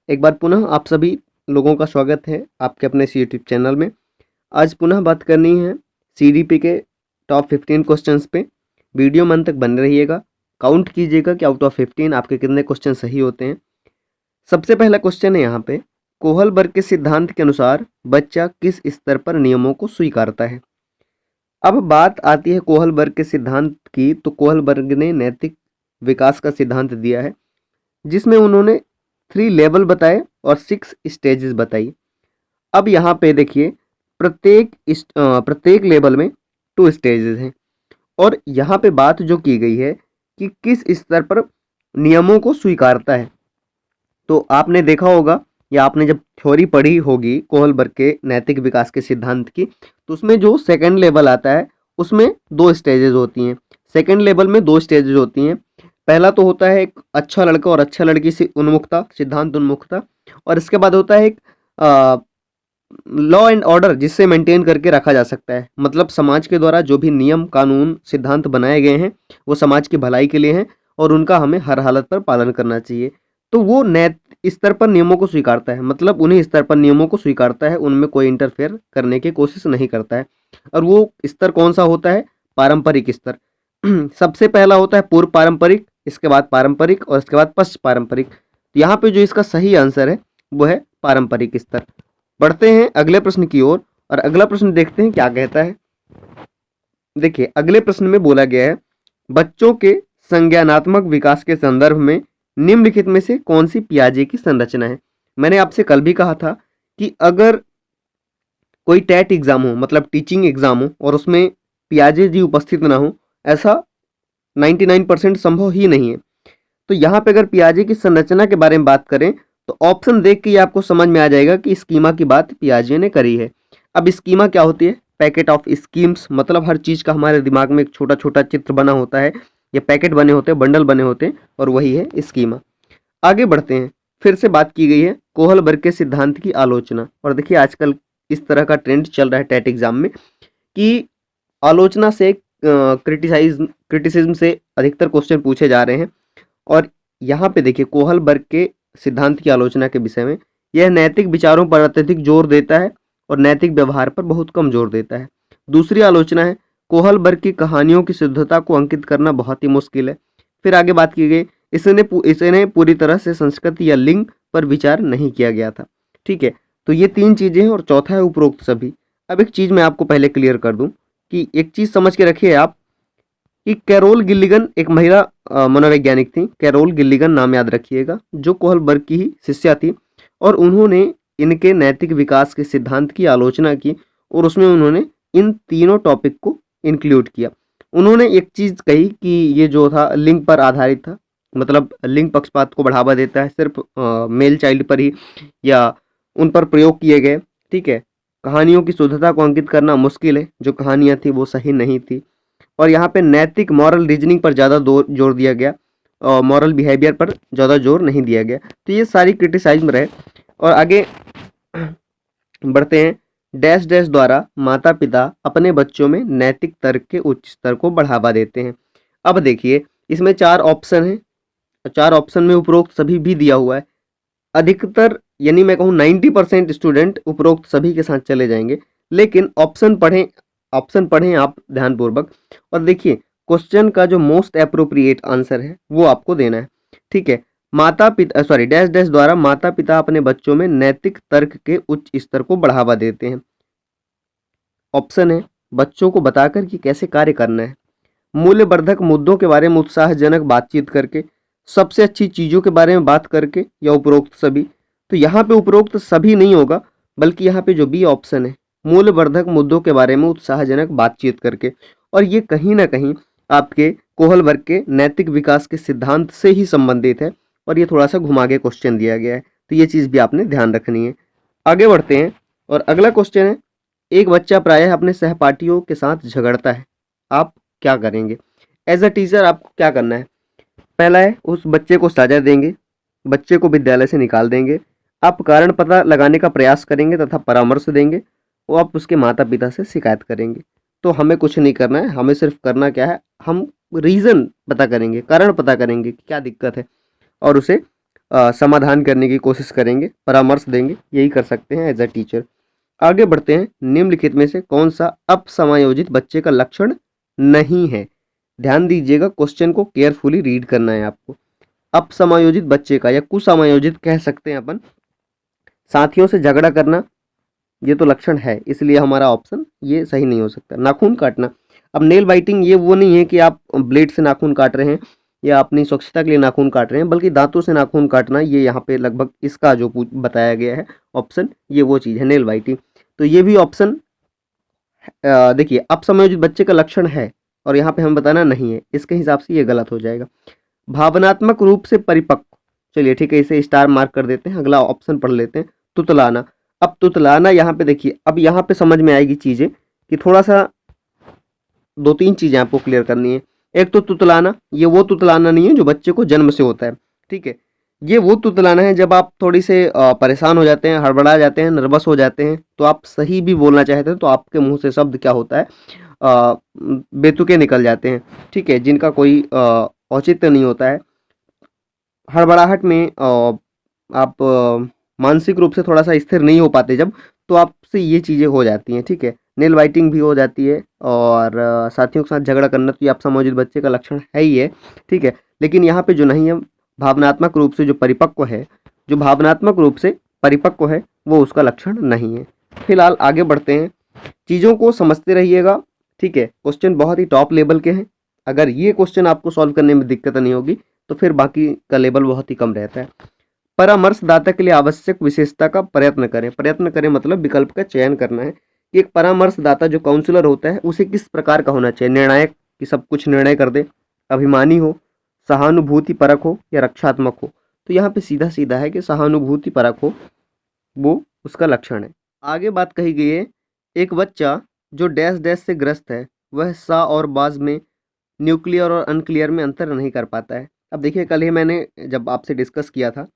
एक बार पुनः आप सभी लोगों का स्वागत है आपके अपने इस यूट्यूब चैनल में। आज पुनः बात करनी है सीडीपी के टॉप 15 क्वेश्चंस पे। वीडियो में अंत तक बने रहिएगा, काउंट कीजिएगा कि आउट ऑफ 15 आपके कितने क्वेश्चन सही होते हैं। सबसे पहला क्वेश्चन है यहाँ पे, कोहलबर्ग के सिद्धांत के अनुसार बच्चा किस स्तर पर नियमों को स्वीकारता है। अब बात आती है कोहलबर्ग के सिद्धांत की, तो कोहलबर्ग ने नैतिक विकास का सिद्धांत दिया है जिसमें उन्होंने 3 लेवल बताए और 6 स्टेजेस बताई। अब यहाँ पे देखिए प्रत्येक लेवल में 2 स्टेजेस हैं और यहाँ पे बात जो की गई है कि किस स्तर पर नियमों को स्वीकारता है। तो आपने देखा होगा या आपने जब थ्योरी पढ़ी होगी कोहलबर्ग के नैतिक विकास के सिद्धांत की, तो उसमें जो सेकंड लेवल आता है उसमें 2 स्टेजेस होती हैं। सेकंड लेवल में 2 स्टेजेस होती हैं। पहला तो होता है एक अच्छा लड़का और अच्छा लड़की से उन्मुखता, सिद्धांत उन्मुखता, और इसके बाद होता है एक लॉ एंड ऑर्डर जिससे मेंटेन करके रखा जा सकता है। मतलब समाज के द्वारा जो भी नियम कानून सिद्धांत बनाए गए हैं वो समाज की भलाई के लिए हैं और उनका हमें हर हालत पर पालन करना चाहिए। तो वो नैतिक स्तर पर नियमों को स्वीकारता है, मतलब उन्हीं स्तर पर नियमों को स्वीकारता है, उनमें कोई इंटरफेयर करने की कोशिश नहीं करता है। और वो स्तर कौन सा होता है? पारंपरिक स्तर। सबसे पहला होता है पूर्व पारंपरिक, इसके बाद पारंपरिक और इसके बाद पश्च पारंपरिक। तो यहाँ पे जो इसका सही आंसर है वो है पारंपरिक स्तर। बढ़ते हैं अगले प्रश्न की ओर और अगला प्रश्न देखते हैं क्या कहता है। देखिए अगले प्रश्न में बोला गया है, बच्चों के संज्ञानात्मक विकास के संदर्भ में निम्नलिखित में से कौन सी पियाजे की संरचना है। मैंने आपसे कल भी कहा था कि अगर कोई टेट एग्जाम हो, मतलब टीचिंग एग्जाम हो, और उसमें पियाजे जी उपस्थित ना हो, ऐसा 99% संभव ही नहीं है। तो यहाँ पे अगर पियाजे की संरचना के बारे में बात करें तो ऑप्शन देख के ये आपको समझ में आ जाएगा कि स्कीमा की बात पियाजे ने करी है। अब स्कीमा क्या होती है? पैकेट ऑफ स्कीम्स, मतलब हर चीज़ का हमारे दिमाग में एक छोटा छोटा चित्र बना होता है या पैकेट बने होते हैं, बंडल बने होते हैं, और वही है स्कीमा। आगे बढ़ते हैं। फिर से बात की गई है कोहलबर्ग के सिद्धांत की आलोचना, और देखिए आजकल इस तरह का ट्रेंड चल रहा है टेट एग्जाम में कि आलोचना से क्रिटिसिज्म से अधिकतर क्वेश्चन पूछे जा रहे हैं। और यहाँ पे देखिए कोहलबर्ग के सिद्धांत की आलोचना के विषय में, यह नैतिक विचारों पर अत्यधिक जोर देता है और नैतिक व्यवहार पर बहुत कम जोर देता है। दूसरी आलोचना है, कोहलबर्ग की कहानियों की शुद्धता को अंकित करना बहुत ही मुश्किल है। फिर आगे बात की गई, इसने पूरी तरह से संस्कृति या लिंग पर विचार नहीं किया गया था। ठीक है, तो ये 3 चीज़ें हैं और चौथा है उपरोक्त सभी। अब एक चीज़ मैं आपको पहले क्लियर कर दूं कि एक चीज़ समझ के रखिए आप कि कैरोल गिल्लिगन एक महिला मनोवैज्ञानिक थी। कैरोल गिल्लिगन नाम याद रखिएगा, जो कोहलबर्ग की ही शिष्या थी, और उन्होंने इनके नैतिक विकास के सिद्धांत की आलोचना की और उसमें उन्होंने इन तीनों टॉपिक को इंक्लूड किया। उन्होंने एक चीज़ कही कि ये जो था लिंग पर आधारित था, मतलब लिंग पक्षपात को बढ़ावा देता है, सिर्फ मेल चाइल्ड पर ही या उन पर प्रयोग किए गए। ठीक है, कहानियों की शुद्धता को अंकित करना मुश्किल है, जो कहानियाँ थी वो सही नहीं थी। और यहाँ पे नैतिक मॉरल रीजनिंग पर ज़्यादा जोर दिया गया और मॉरल बिहेवियर पर ज़्यादा जोर नहीं दिया गया। तो ये सारी क्रिटिसाइज्म रहे। और आगे बढ़ते हैं। डैश डैश द्वारा माता पिता अपने बच्चों में नैतिक तर्क के उच्च स्तर को बढ़ावा देते हैं। अब देखिए इसमें 4 ऑप्शन हैं, 4 ऑप्शन में उपरोक्त सभी भी दिया हुआ है। अधिकतर यानी मैं कहूँ 90% स्टूडेंट उपरोक्त सभी के साथ चले जाएंगे, लेकिन ऑप्शन पढ़ें आप ध्यानपूर्वक और देखिए क्वेश्चन का जो मोस्ट अप्रोप्रिएट आंसर है वो आपको देना है। ठीक है, डैश डैश द्वारा माता पिता अपने बच्चों में नैतिक तर्क के उच्च स्तर को बढ़ावा देते हैं। ऑप्शन है बच्चों को बताकर कि कैसे कार्य करना है, मूल्यवर्धक मुद्दों के बारे में उत्साहजनक बातचीत करके, सबसे अच्छी चीज़ों के बारे में बात करके, या उपरोक्त सभी। तो यहाँ पे उपरोक्त सभी नहीं होगा, बल्कि यहाँ पे जो बी ऑप्शन है, मूल्यवर्धक मुद्दों के बारे में उत्साहजनक बातचीत करके, और ये कहीं ना कहीं आपके कोहलबर्ग के नैतिक विकास के सिद्धांत से ही संबंधित है और ये थोड़ा सा घुमा के क्वेश्चन दिया गया है, तो ये चीज़ भी आपने ध्यान रखनी है। आगे बढ़ते हैं और अगला क्वेश्चन है, एक बच्चा प्रायः अपने सहपाठियों के साथ झगड़ता है, आप क्या करेंगे? एज अ टीचर आपको क्या करना है? पहला है उस बच्चे को सजा देंगे, बच्चे को विद्यालय से निकाल देंगे, आप कारण पता लगाने का प्रयास करेंगे तथा परामर्श देंगे, और आप उसके माता पिता से शिकायत करेंगे। तो हमें कुछ नहीं करना है, हमें सिर्फ करना क्या है, हम रीज़न पता करेंगे, कारण पता करेंगे कि क्या दिक्कत है और उसे समाधान करने की कोशिश करेंगे, परामर्श देंगे, यही कर सकते हैं एज अ टीचर। आगे बढ़ते हैं, निम्नलिखित में से कौन सा अपसमायोजित बच्चे का लक्षण नहीं है। ध्यान दीजिएगा, क्वेश्चन को केयरफुली रीड करना है आपको। अपसमायोजित बच्चे का या कुसमायोजित कह सकते हैं अपन, साथियों से झगड़ा करना, ये तो लक्षण है, इसलिए हमारा ऑप्शन ये सही नहीं हो सकता। नाखून काटना, अब नेल बाइटिंग ये वो नहीं है कि आप ब्लेड से नाखून काट रहे हैं या अपनी स्वच्छता के लिए नाखून काट रहे हैं, बल्कि दांतों से नाखून काटना, ये यहाँ पे लगभग इसका जो बताया गया है ऑप्शन, ये वो चीज़ है नेल बाइटिंग। तो ये भी ऑप्शन देखिए अपसमायोजित बच्चे का लक्षण है और यहाँ पे हम बताना नहीं है, इसके हिसाब से ये गलत हो जाएगा। भावनात्मक रूप से परिपक्व, चलिए ठीक है, इसे स्टार मार्क कर देते हैं। अगला ऑप्शन पढ़ लेते हैं, तुतलाना। अब तुतलाना यहाँ पे देखिए, अब यहाँ पे समझ में आएगी चीज़ें कि थोड़ा सा 2-3 चीज़ें आपको क्लियर करनी है। एक तो तुतलाना, ये वो तुतलाना नहीं है जो बच्चे को जन्म से होता है, ठीक है। ये वो तुतलाना है जब आप थोड़ी से परेशान हो जाते हैं, हड़बड़ा जाते हैं, नर्वस हो जाते हैं, तो आप सही भी बोलना चाहते हैं तो आपके मुंह से शब्द क्या होता है, बेतुके निकल जाते हैं, ठीक है, जिनका कोई औचित्य नहीं होता है। हड़बड़ाहट में आप मानसिक रूप से थोड़ा सा स्थिर नहीं हो पाते जब, तो आपसे ये चीज़ें हो जाती हैं, ठीक है। नेल बाइटिंग भी हो जाती है और साथियों के साथ झगड़ा करना, तो ये अपसमायोजित बच्चे का लक्षण है ही है, ठीक है। लेकिन यहाँ पे जो नहीं है, भावनात्मक रूप से जो परिपक्व है, जो भावनात्मक रूप से परिपक्व है, वो उसका लक्षण नहीं है। फिलहाल आगे बढ़ते हैं, चीज़ों को समझते रहिएगा, ठीक है। क्वेश्चन बहुत ही टॉप लेवल के हैं, अगर ये क्वेश्चन आपको सॉल्व करने में दिक्कत नहीं होगी तो फिर बाकी का लेवल बहुत ही कम रहता है। परामर्शदाता के लिए आवश्यक विशेषता का प्रयत्न करें। प्रयत्न करें मतलब विकल्प का चयन करना है कि एक परामर्शदाता जो काउंसलर होता है उसे किस प्रकार का होना चाहिए। निर्णायक, कि सब कुछ निर्णय कर दे, अभिमानी हो, सहानुभूति परक हो या रक्षात्मक हो। तो यहाँ पे सीधा सीधा है कि सहानुभूति परक हो, वो उसका लक्षण है। आगे बात कही गई है, एक बच्चा जो डैश डैश से ग्रस्त है वह सा और बाज में, न्यूक्लियर और अनक्लियर में अंतर नहीं कर पाता है। अब देखिए, कल ही मैंने जब आपसे डिस्कस किया था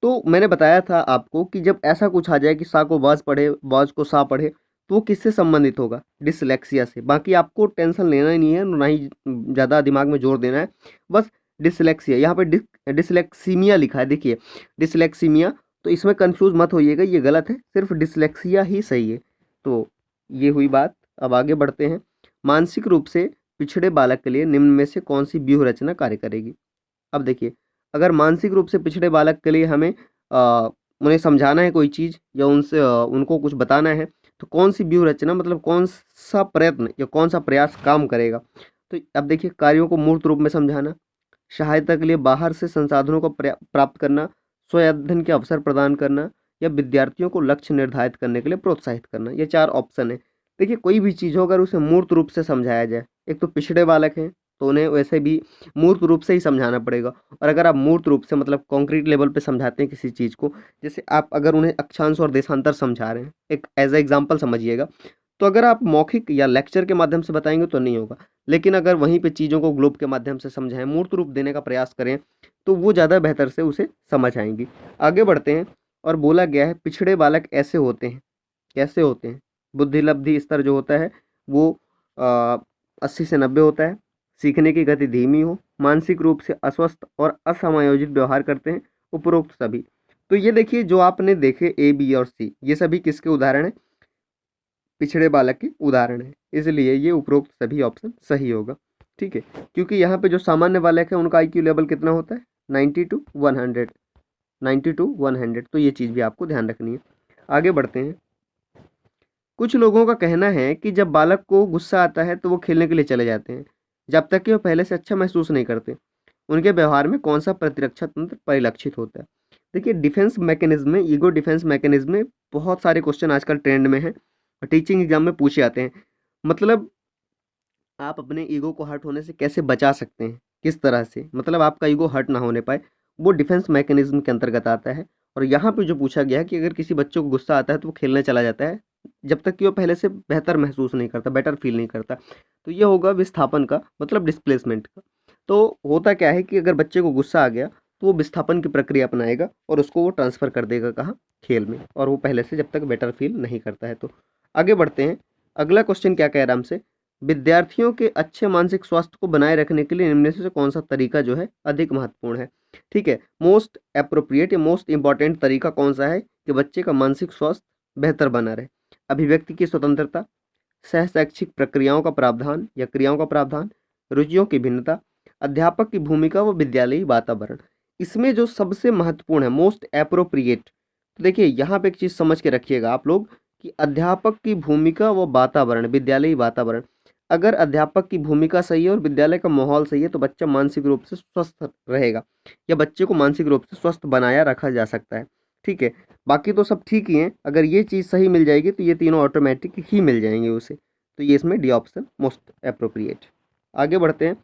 तो मैंने बताया था आपको कि जब ऐसा कुछ आ जाए कि सा को बाज पढ़े, बाज को सा पढ़े, तो वो किससे संबंधित होगा, डिसलेक्सिया से। बाकी आपको टेंशन लेना ही नहीं है, ना ही ज़्यादा दिमाग में जोर देना है, बस डिसलेक्सिया। यहाँ पे डिसलेक्सीमिया लिखा है, देखिए डिसलेक्सीमिया, तो इसमें कंफ्यूज मत होइएगा, ये गलत है, सिर्फ डिसलेक्सिया ही सही है। तो ये हुई बात। अब आगे बढ़ते हैं, मानसिक रूप से पिछड़े बालक के लिए निम्न में से कौन सी व्यूह रचना कार्य करेगी। अब देखिए, अगर मानसिक रूप से पिछड़े बालक के लिए हमें उन्हें समझाना है कोई चीज़ या उनसे उनको कुछ बताना है, तो कौन सी व्यूह रचना मतलब कौन सा प्रयत्न या कौन सा प्रयास काम करेगा। तो अब देखिए, कार्यों को मूर्त रूप में समझाना, सहायता के लिए बाहर से संसाधनों को प्राप्त करना, स्व अध्ययन के अवसर प्रदान करना या विद्यार्थियों को लक्ष्य निर्धारित करने के लिए प्रोत्साहित करना। ये 4 ऑप्शन है। देखिए, कोई भी चीज़ हो अगर उसे मूर्त रूप से समझाया जाए, एक तो पिछड़े बालक हैं तो उन्हें वैसे भी मूर्त रूप से ही समझाना पड़ेगा, और अगर आप मूर्त रूप से मतलब कॉन्क्रीट लेवल पे समझाते हैं किसी चीज़ को, जैसे आप अगर उन्हें अक्षांश और देशांतर समझा रहे हैं, एक एज अ एग्जांपल समझिएगा, तो अगर आप मौखिक या लेक्चर के माध्यम से बताएंगे तो नहीं होगा, लेकिन अगर वहीं पे चीज़ों को ग्लोब के माध्यम से समझाएं, मूर्त रूप देने का प्रयास करें, तो वो ज़्यादा बेहतर से उसे समझ आएंगी। आगे बढ़ते हैं, और बोला गया है पिछड़े बालक ऐसे होते हैं, कैसे होते हैं, बुद्धि लब्धि स्तर जो होता है वो 80 से 90 होता है, सीखने की गति धीमी हो, मानसिक रूप से अस्वस्थ और असमायोजित व्यवहार करते हैं, उपरोक्त सभी। तो ये देखिए, जो आपने देखे ए, बी और सी, ये सभी किसके उदाहरण हैं, पिछड़े बालक के उदाहरण हैं, इसलिए ये उपरोक्त सभी ऑप्शन सही होगा, ठीक है। क्योंकि यहाँ पे जो सामान्य बालक है उनका IQ लेवल कितना होता है, 90 to 100, 90 to 100, तो ये चीज़ भी आपको ध्यान रखनी है। आगे बढ़ते हैं, कुछ लोगों का कहना है कि जब बालक को गुस्सा आता है तो वो खेलने के लिए चले जाते हैं, जब तक कि वो पहले से अच्छा महसूस नहीं करते। उनके व्यवहार में कौन सा प्रतिरक्षा तंत्र परिलक्षित होता है। देखिए, डिफेंस मैकेनिज्म में, ईगो डिफेंस मैकेनिज्म में बहुत सारे क्वेश्चन आजकल ट्रेंड में हैं और टीचिंग एग्जाम में पूछे जाते हैं। मतलब आप अपने ईगो को हर्ट होने से कैसे बचा सकते हैं, किस तरह से, मतलब आपका ईगो हर्ट ना होने पाए, वो डिफेंस मैकेनिज्म के अंतर्गत आता है। और यहाँ पे जो पूछा गया है कि अगर किसी बच्चे को गुस्सा आता है तो वो खेलने चला जाता है जब तक कि वो पहले से बेहतर महसूस नहीं करता, बेटर फील नहीं करता, तो ये होगा विस्थापन का मतलब डिस्प्लेसमेंट का। तो होता क्या है कि अगर बच्चे को गुस्सा आ गया तो वो विस्थापन की प्रक्रिया अपनाएगा और उसको वो ट्रांसफ़र कर देगा कहाँ, खेल में, और वो पहले से जब तक बेटर फील नहीं करता है। तो आगे बढ़ते हैं, अगला क्वेश्चन क्या कह रहा है हमसे, विद्यार्थियों के अच्छे मानसिक स्वास्थ्य को बनाए रखने के लिए निम्न में से कौन सा तरीका जो है अधिक महत्वपूर्ण है। ठीक है। मोस्ट एप्रोप्रिएट या मोस्ट इंपॉर्टेंट तरीका कौन सा है कि बच्चे का मानसिक स्वास्थ्य बेहतर बना रहे? अभिव्यक्ति की स्वतंत्रता, सह शैक्षिक प्रक्रियाओं का प्रावधान या क्रियाओं का प्रावधान, रुचियों की भिन्नता, अध्यापक की भूमिका व विद्यालयी वातावरण। इसमें जो सबसे महत्वपूर्ण है मोस्ट एप्रोप्रिएट, तो देखिए यहाँ पे एक चीज़ समझ के रखिएगा आप लोग कि अध्यापक की भूमिका व वातावरण, विद्यालयी वातावरण। अगर अध्यापक की भूमिका सही है और विद्यालय का माहौल सही है तो बच्चा मानसिक रूप से स्वस्थ रहेगा या बच्चे को मानसिक रूप से स्वस्थ बनाया रखा जा सकता है। ठीक है, बाकी तो सब ठीक ही हैं, अगर ये चीज़ सही मिल जाएगी तो ये तीनों ऑटोमेटिक ही मिल जाएंगे उसे। तो ये इसमें डी ऑप्शन मोस्ट अप्रोप्रिएट। आगे बढ़ते हैं।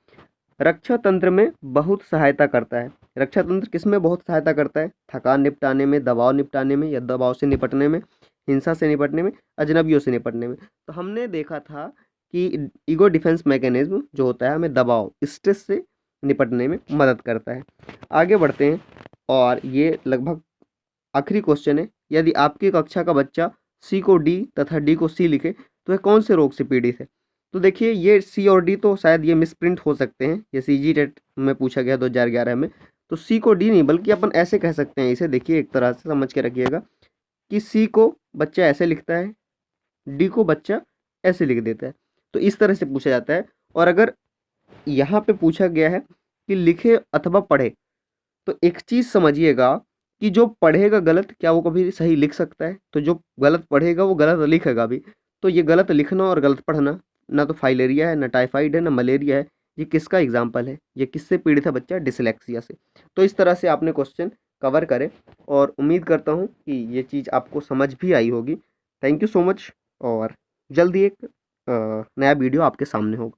रक्षा तंत्र में बहुत सहायता करता है। रक्षा तंत्र किस में बहुत सहायता करता है? थकान निपटाने में, दबाव निपटाने में या दबाव से निपटने में, हिंसा से निपटने में, अजनबियों से निपटने में। तो हमने देखा था कि ईगो डिफेंस मैकेनिज्म जो होता है हमें दबाव, स्ट्रेस से निपटने में मदद करता है। आगे बढ़ते हैं और ये लगभग आखिरी क्वेश्चन है। यदि आपकी कक्षा का बच्चा सी को डी तथा डी को सी लिखे तो वह कौन से रोग से पीड़ित है? तो देखिए ये सी और डी तो शायद ये मिसप्रिंट हो सकते हैं, ये सीजी टेट में पूछा गया 2011 में। तो सी को डी नहीं बल्कि अपन ऐसे कह सकते हैं इसे, देखिए एक तरह से समझ के रखिएगा कि सी को बच्चा ऐसे लिखता है, डी को बच्चा ऐसे लिख देता है। तो इस तरह से पूछा जाता है। और अगर यहाँ पे पूछा गया है कि लिखे अथवा पढ़े, तो एक चीज़ समझिएगा कि जो पढ़ेगा गलत क्या वो कभी सही लिख सकता है? तो जो गलत पढ़ेगा वो गलत लिखेगा भी। तो ये गलत लिखना और गलत पढ़ना ना तो फाइलेरिया है, ना टाइफाइड है, ना मलेरिया है। ये किसका एग्जाम्पल है? ये किससे पीड़ित है बच्चा? डिसलेक्सिया से। तो इस तरह से आपने क्वेश्चन कवर करे और उम्मीद करता हूँ कि ये चीज़ आपको समझ भी आई होगी। थैंक यू सो मच और जल्दी एक नया वीडियो आपके सामने होगा।